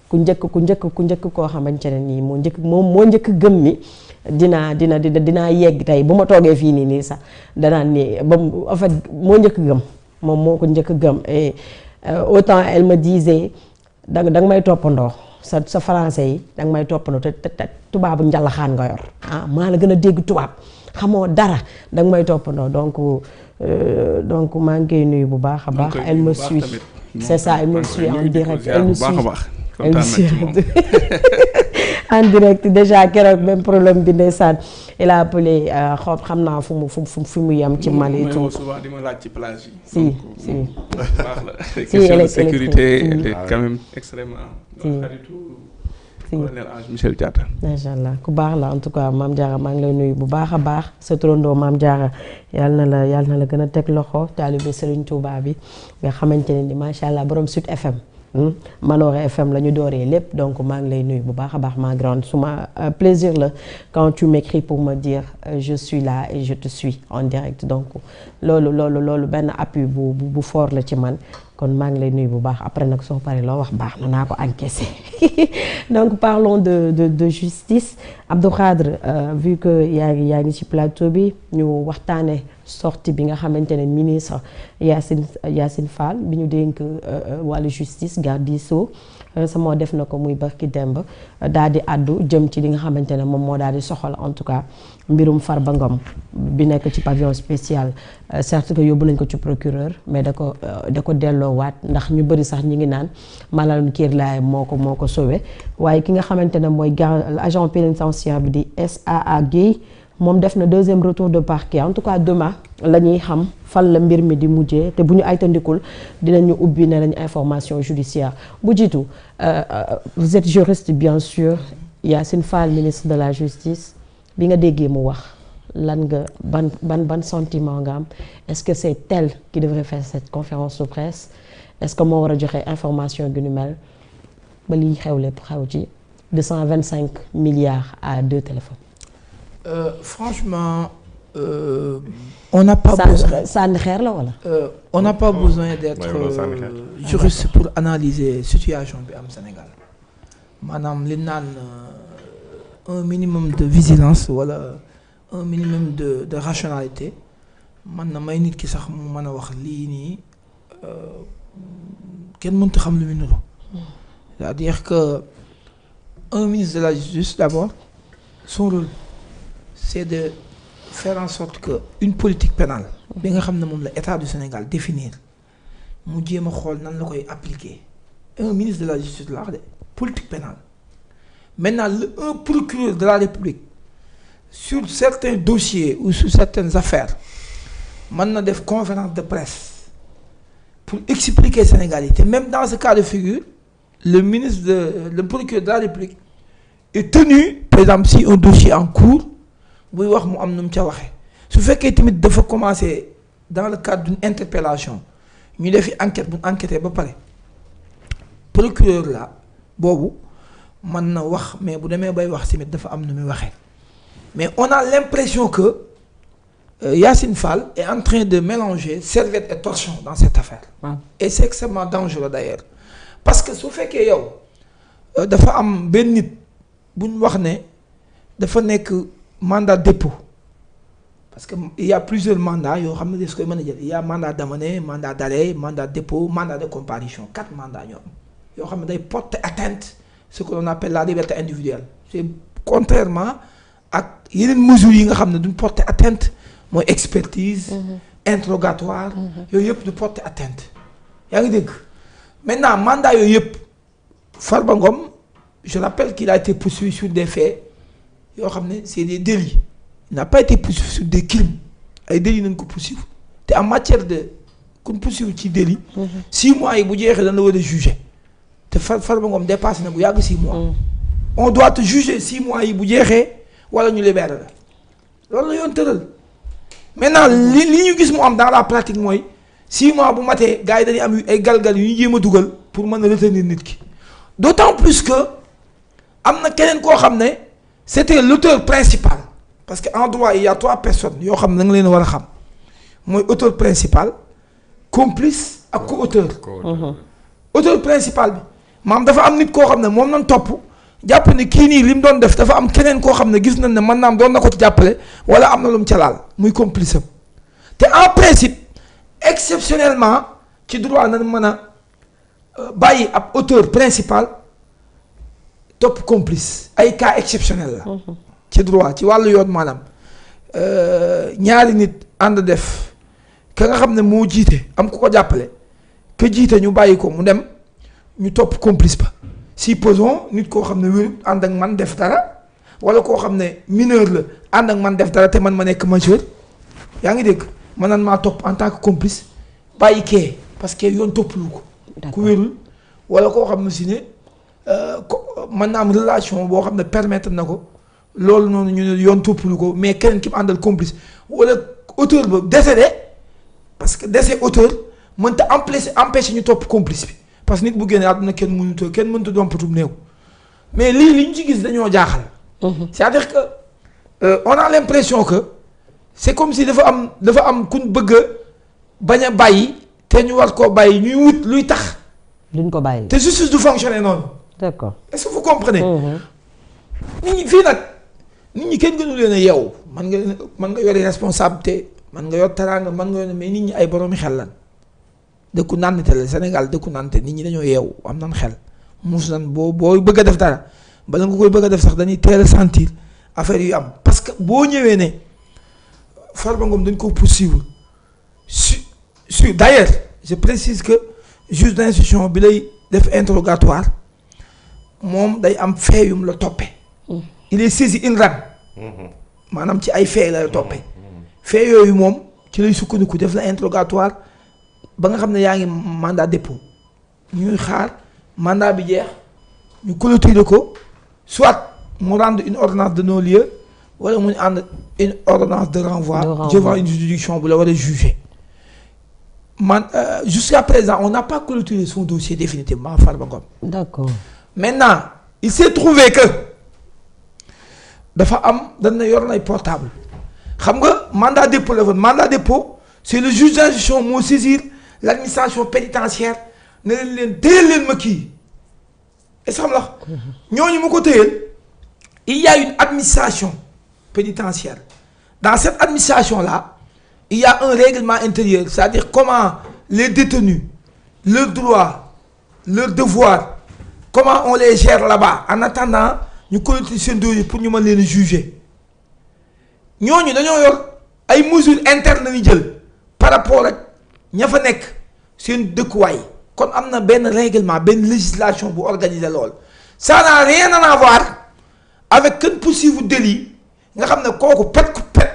ku njëkk koo xamante ne nii moo njëkk gëm ni dinaa yegg tey bu ma toogee fii nii sax danaan ni ba en fait moo njëkk gëm moom moo ko njëkk gëm et autant elle me disait danga may toppandoo sa français yi danga may toppandoo te tubaabu njalaxaan nga yor maa la gën a dégg tubaab xamoo dara danga may toppandoo donc maa ngi koy nuyu bu baax a baax. Elle me suit c'est ça, elle me suit en direct. Elle me suit en direct déjà keroog même problème bi ndeysaan il a appelé xam naa fu mu yem ci Mali et tout. souvent di ma laaj ci plage yi. si baax la. si question de sécurité elle est quand même extrêmement. xaritu colonel Ange Michel Diatta. macha allah ku baax la en tout cas Mame Diarra maa ngi lay nuyu bu baax a baax sa turandoo Mame Diarra yàlla na la gën a teg loxo taalibe Serigne Touba bi nga xamante ne ni macha allah borom Sud FM. Maloré FM la ñu dooree lépp donc maa ngi lay nuyu bu baax a baax ma grande suma plaisir la quand tu m'écris pour me dire je suis là et je te suis en direct donc loolu benn appui bu fort la ci man kon maa ngi lay nuyu bu baax après nag soo paree loo wax baax na naa ko encaissé donc parlons de justice Abdou Khadre vu que yaa ngi ci plateau bi ñu waxtaane sortie bi nga xamante ne ministre Yacine Fall bi ñu dénk wàllu justice garde des Sceaux sama def na ko muy barki demb daal di àddu jëm ci li nga xamante ne moom moo daal di soxal en tout cas mbirum Farba Ngom bi nekk ci pavillon spécial certes que yóbbu nañ ko ci procureur mais da ko delloowaat ndax ñu bëri sax ñi ngi naan malalum kiir laay moo ko sauvé waaye ki nga xamante ne mooy agent pénitentiaire bi di SAA Guèye moom def na deuxième retour de parquet en tout cas demain la ñuy xam fan la mbir mi di mujjee te bu ñu aytandikul dinañu ubbi ne lañ information judiciaire bu jiitu vous êtes juriste bien sûr Yacine Fall ministre de la justice bi nga déggee mu wax lan nga ban sentiment nga am est-ce que c'est elle qui devrait faire cette conférence de presse est-ce que moo war a joxe information gu ñu mel ba liy xew lépp xew ci 225 milliards à 2 téléphones. Franchement, on n'a pas besoin. Sànni xeer la wala. On n'a pas besoin d'être juriste pour analyser situation bi am Sénégal maanaam li naan un minimum de vigilance wala un minimum de rationalité man na may nit ki sax mu mën a wax lii nii kenn mënut xam lu mu niru. C'est-à-dire que un ministre de la justice d'abord son rôle c'est de faire en sorte que une politique pénale bi nga xam ne moom la État du Sénégal définir mu jéem a xool nan la koy appliquer un ministre de la justice la wax de politique pénale maintenant un procureur de la République sur certains dossiers ou sur certaines affaires mën na def conférence de presse pour expliquer Sénégal yi te même dans ce cas de figure le procureur de la République est tenu par exemple si un dossier en cours buy wax mu am nu mu ca waxee su fekkee tamit dafa commencer dans le cadre d'une interpellation ñu defi enquête bu enquêté ba pare procureur la boobu mën na wax mais bu demee bay wax tamit dafa am nu muy waxee mais on a l'impression que Yacine Fall est en train de mélanger serviette et torchon dans cette affaire. Et c'est extrêmement dangereux d'ailleurs parce que su fekkee yow dafa am benn nit bu ñu wax ne dafa nekk mandat dépôt parce que il y a plusieurs mandats yoo xam ne des koy mën a jël il y a mandat d'amener mandat d'arrêt mandat dépôt mandat de comparution 4 mandats ñoom yoo xam ne day porter atteinte ce que l'on appelle la liberté individuelle c'est contrairement ak yeneen mesures yi nga xam ne duñ porter atteinte mooy expertise interrogatoire yooyu yëpp du porter atteinte yaa ngi dégg maintenant mandat yooyu yëpp Farba Ngom je rappelle qu'il a été poursuivi sur des faits yoo xam ne c'est des délits il n'a pas été poursuivi sur des crimes ay délits nañ ko poursuivre te en matière de kon poursuivre ci délit 6 mois yi bu jeexee dañ la war a juger te Farba Ngom dépassé na bu yàgg 6 mois on doit te juger 6 mois yi bu jeexee wala ñu libérer la loolu la yoon tëral maintenant li ñu gis mu am dans la pratique mooy 6 mois bu matee gars yi dañuy am ay galgal yu ñu jéem a dugal pour mën a retenir nit ki d'autant plus que am na keneen koo xam ne c'était l'auteur principal parce que en droit il y a 3 personnes yoo xam ne da nga leen war a xam mooy auteur principal complice ak co-auteur auteur principal bi maam dafa am nit koo xam ne moom nañ topp jàpp ne kii nii li mu doon def dafa am keneen koo xam ne gis nañ ne mën naam doon na ko ci jàppale wala am na lu mu ca laal muy complice am te en principe exceptionnellement ci droit nañ mën a bàyyi ab auteur principal topp complice ay cas exceptionnel la. ci droit ci wàllu yoon maanaam ñaari nit ànd def ka nga xam ne moo jiite am ku ko jàppale ka jiite ñu bàyyi ko mu dem ñu topp complice ba supposons nit koo xam ne wéru ànd ak man def dara wala koo xam ne mineur la ànd ak man def dara te man ma nekk majeur yaa ngi dégg man nan maa topp en tant que complice bàyyi kee parce que yoon toppalu ko ku wérul wala koo xam ne si ne mën na am relation boo xam ne permettre na ko loolu noonu ñu ne yoon toppalu ko mais keneen ki mu àndal complice wala auteur ba décédé parce que décès auteur mënta empêcher ñu topp complice bi parce que nit bu génnee àdduna kenn mënta doon patum néew mais lii li ñu ci gis dañoo jaaxal. c'est-à-dire que on a l'impression que c'est comme si dafa am kuñ bëgg a bañ a bàyyi te ñu war koo bàyyi ñuy wut luy tax. duñ ko bàyyi te justice du fonctionner noonu. d'accord est-ce que vous comprenez. nit ñi fii nag nit ñi kenn gënu leen a yeewu man nga yore responsabilité man nga yor teraanga man nga yore mais nit ñi ay boroomi xel lan dëkku nante la Sénégal dëkku nante nit ñi dañoo yeewu am nan xel muus nan boo bëgg a def dara bala nga koy bëgg a def sax dañuy teel a sentir affaire yu am parce que boo ñëwee ne Farba Ngom dañ ko poursuivre sur d'ailleurs je précise que juge d'instruction bi lay def interrogatoire moom day am fait yum la toppee. il est saisi in rang. maanaam ci ay fait la toppee. fait yooyu moom ci lay sukkandiku def la interrogatoire ba nga xam ne yaa ngi mandat dépôt ñuy xaar mandat bi jeex ñu clôturer ko soit mu rendre une ordonnance de non-lieu wala mu ànd une ordonnance de renvoi devant une juridiction bu la war a juger jusqu'à présent on n'a pas clôturé son dossier définitivement Farba Ngom. D'accord. Maintenant il s'est trouvé que dafa am dana yor nay portable xam nga mandat dépôt la woon mandat dépôt c'est le juge d'instruction moo saisir l'administration pénitentiaire ne leen téyel leen ma kii est-ce que xam la ñooñu mu ko téyel il y a une administration pénitentiaire dans cette administration là il y a un règlement intérieur c'est-à-dire comment les détenus leurs droits leurs devoirs comment on les gère là-bas en attendant ñu collecter seen dossier pour ñu mën leen a juger ñooñu dañoo yor ay mesures internes la ñu jël par rapport ak ña fa nekk seen dëkkuwaay kon am na benn règlement benn législation bu organiser lool ça n'a rien à voir avec kenn poursuivre délit nga xam ne kooku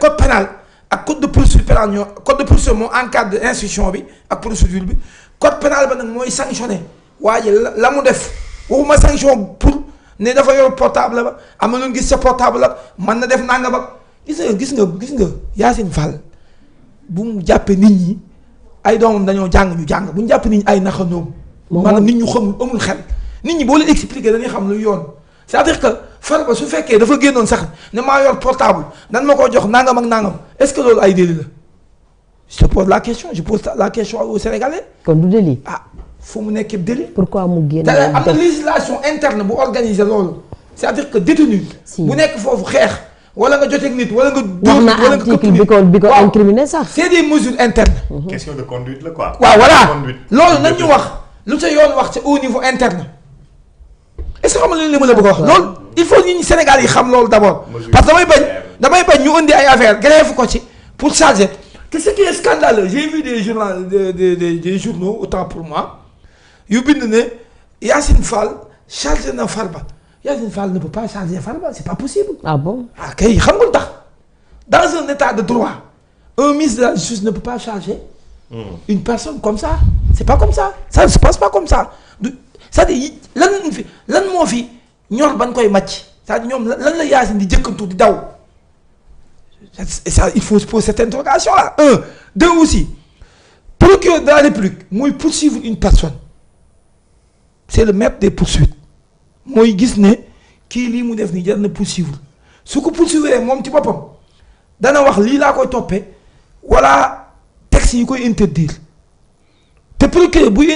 code pénal ak code de procédure pénale ñoo code de procédure moo encadre instruction bi ak procédure bi code pénal ba nag mooy sanctionné waa ji la mu def waxuma sanction pour ne dafa yor portable ba am na lu gis sa portable la mën na def nanga ba gis nga Yacine Fall bu mu jàppee nit ñi ay doomam dañoo jàng ñu jàng bu ñu jàppee nit ñi ay naxandoom maanaam nit ñu xamul amul xel nit ñi boo leen expliquer dañuy xam lu yoon c'est-à-dire que Farba su fekkee dafa génnoon sax ne maa yor portable nan ma ko jox nangam ak nangam est-ce que loolu ay délit la je te pose la question je pose la question aux Sénégalais. kon du délit. ah fu mu nekkee délit. pourquoi mu génn. am na législation interne bu organiser loolu c'est-à-dire que détenu bu nekk foofu xeex wala nga joteeg nit wala nga. wax na article bi ko incriminé sax. c'est des mesures internes. question de conduite la quoi. waaw voilà loolu nañ ñu wax lu sa yoon wax c'est au niveau interne. est-ce que xam nga li ma la bëgg a wax loolu il faut nit ñi Sénégal yi xam loolu d'abord parce que damay bañ ñu indi ay affaire greffe ko ci pour charger te ce qui est scandaleux j'ai vu des journaux des journaux autant pour moi yu bind ne Yacine Fall chargé na Farba Yacine Fall ne peut pas charger Farba c'est pas possible. Ah bon? Ah kay xam nga lu tax dans un état de droit un ministre de la justice ne peut pas charger une personne comme ça c'est pas comme ça ça ne se passe pas comme ça c'est-à-dire lan moo fi ñor ban koy màcc c'est-à-dire ñoom lan la Yacine di jëkkantu di daw ça il faut se poser cette interrogation là deux aussi procureur de la République mooy poursuivre une personne c'est le maître des poursuites mooy gis ne kii lii mu def nii jar na poursuivre su ko poursuivre moom ci boppam dana wax lii laa koy toppee wala texte yi koy interdire te procureur bu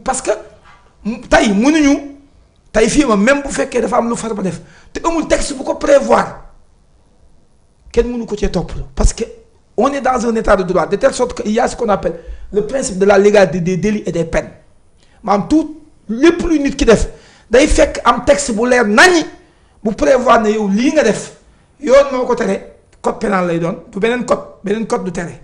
parce que tey mënuñu tey fii ma même bu fekkee dafa am lu Farba def te amul texte bu ko prévoir kenn mënu ko cee topp parce que on est dans un état de droit de telle sorte que il y a ce qu'on appelle le principe de la légalité des délits et des peines maanaam tout lépp luy nit ki def day fekk am texte bu leer naññi bu prévoir ne yow lii nga def yoon moo ko tere code pénal lay doon du beneen code du tere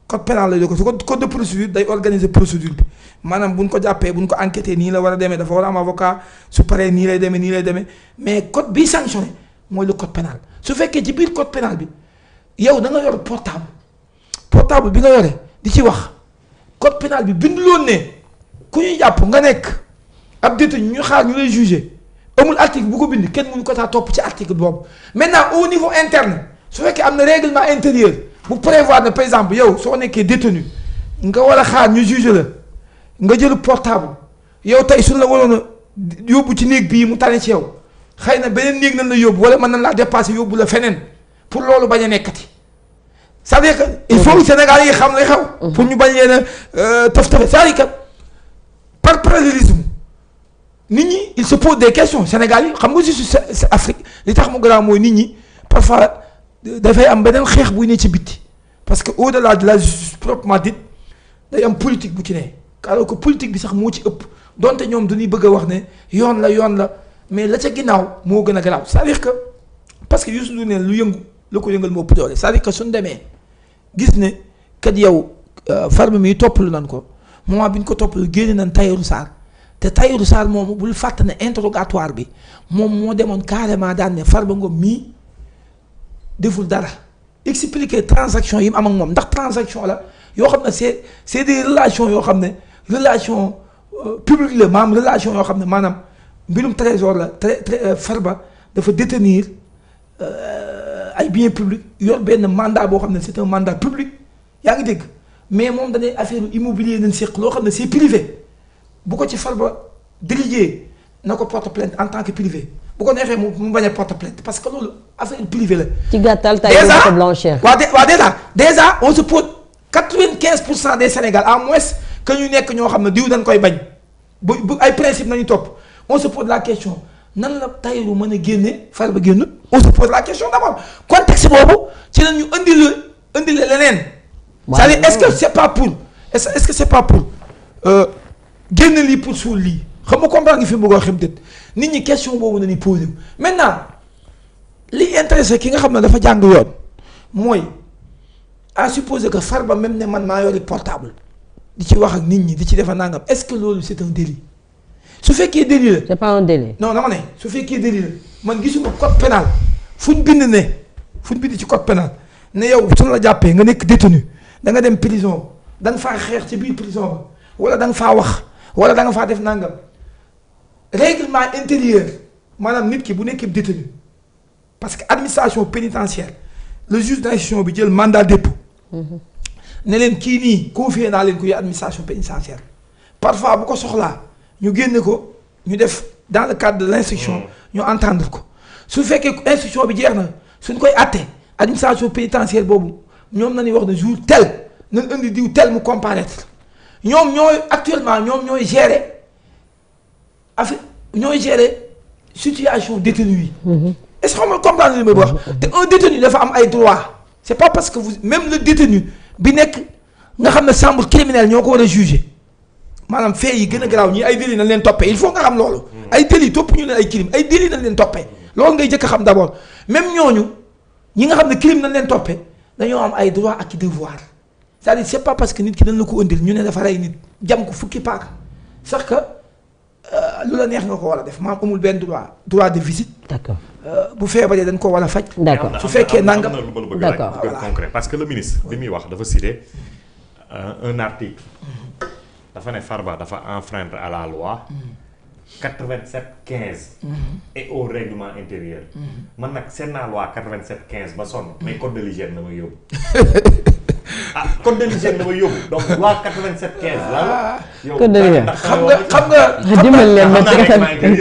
code pénal lay doon ko su ko code de procédure day organiser procédure bi maanaam buñ ko jàppee buñ ko enquêté nii la war a demee dafa war a am avocat su paree nii lay demee mais code bii sanctionné mooy le code pénal su fekkee ci biir code pénal bi yow da nga yor portable bi nga yore di ci wax code pénal bi binduloon ne ku ñuy jàpp nga nekk ab détenu ñu xaar ñu lay jugé amul article bu ko bind kenn mënu ko taa topp ci article boobu maintenant au niveau interne su fekkee am na règlement intérieur bu prévoir ne par exemple yow soo nekkee détenu nga war a xaar ñu jugé la nga jël portable yow tey suñu la waroon a yóbbu ci néeg bii mu tane ci yow xëy na beneen néeg nañ la yóbbu wala mën nañ laa dépassé yóbbu la feneen pour loolu bañ a nekkati c'est-à-dire que il faut que Sénégal yi xam lay xew. pour ñu bañ leen a taf-tafe c'est-à-dire que par parallélisme nit ñi il se pose des questions Sénégal yi xam nga juste Afrique li tax mu garaaw mooy nit ñi parfois dafay am beneen xeex buy ne ci bitti parce que au-delà de la justice proprement dite day am politique bu ci ne alors que politique bi sax moo ci ëpp donte ñoom dañuy bëgg a wax ne yoon la mais la ca ginnaaw moo gën a garaaw c'est-à-dire que parce que Youssou Ndour ne lu yëngu la ko yëngal moo ëpp doole c'est-à-dire que suñ demee gis ne kat yow Farba mi toppalu nan ko moment bi ñu ko toppalu génne nañ Tahirou Sarr te Tahirou Sarr moomu bul fàtte ne interrogatoire bi moom moo demoon carrément daan ne Farba Ngom mii deful dara expliquer transaction yi mu am ak moom ndax transaction la yoo xam ne c'est des relations yoo xam ne relation publique la maanaam relation yoo xam ne maanaam mbirum trésor la Farba dafa détenir ay biens publics yor benn mandat boo xam ne c'est un mandat public yaa ngi dégg mais moom dañuy affaire immobilier nañ séq loo xam ne c'est privé bu ko ci Farba délégué na ko porte plainte en tant que privé bu ko neexee mu bañ a porte plainte parce que loolu affaire privée la. ci gàttal tey ko blanchir. déjà on se pose 95% des Sénégal à moins que ñu nekk ñoo xam ne diw dañ koy bañ bu ay principe nañu topp on se pose la question nan la Tahirou mën a génne Farba génn on se pose la question d'abord contexte boobu ci la ñu indi leneen. c'est-à-dire est-ce que c'est pas pour génn lii pour suul lii xam nga comprendre nga fi mu bëgg a xam te nit ñi question boobu nañu posé maintenant li intéressé ki nga xam ne dafa jàng yoon mooy à supposer que Farba même ne man maa yori portable di ci wax ak nit ñi di ci defa nangam est-ce que loolu c'est un délit su fekkee délit la. c'est pas un délit. non dama ne su fekkee délit la man gisuma code pénal fu ñu bind ci code pénal ne yow suñu la jàppee nga nekk détenu da nga dem prison da nga faa xeex ci biir prison ba wala da nga faa wax wala da nga faa def nangam règlement intérieur maanaam nit ki bu nekkee détenu parce que administration pénitentiaire le juge d'instruction bi jël mandat dépôt. ne leen kii nii confié naa leen ko yi administration pénitentiaire parfois bu ko soxlaa ñu génne ko ñu def dans le cadre de l'instruction ñu entendre ko su fekkee instruction bi jeex na suñ koy àtte administration pénitentiaire boobu ñoom nañuy wax ne jour tel nañ indi diw tel mu comparaître ñoom ñooy gérer affaire ñooy gérer situation détenu yi. est-ce que xam nga comprendre li may wax. te un détenu dafa am ay droits. c'est pas parce que même le détenu bi nekk nga xam ne chambre criminelle ñoo ko war a juger maanaam fait yi gën a garaaw ñii ay délits nañ leen toppee il faut nga xam loolu. ay délits topp ñu leen ay crime ay délits nañ leen toppee loolu ngay jëkk a xam d'abord même ñooñu ñi nga xam ne crime nañ leen toppee dañoo am ay droits ak devoir c'est-à-dire c'est pas parce que nit ki dañ la ko indil ñu ne dafa rey nit jam ko fukki paaka sax que lu la neex nga ko war a def maam amul benn droit de visite. d'accord bu feebaree dañ ko war a faj. d'accord su fekkee nangam d'accord concret parce que le ministre bi muy wax dafa citer un article dafa ne Farba dafa enfreindre à la loi 87-15 et au règlement intérieur man nag seen naa loi 87-15 ba sonn mais code de l'hygiène na may yóbbu code de l'hygiène na may yóbbu donc loi 87-15 la yow xam nga dimbali leen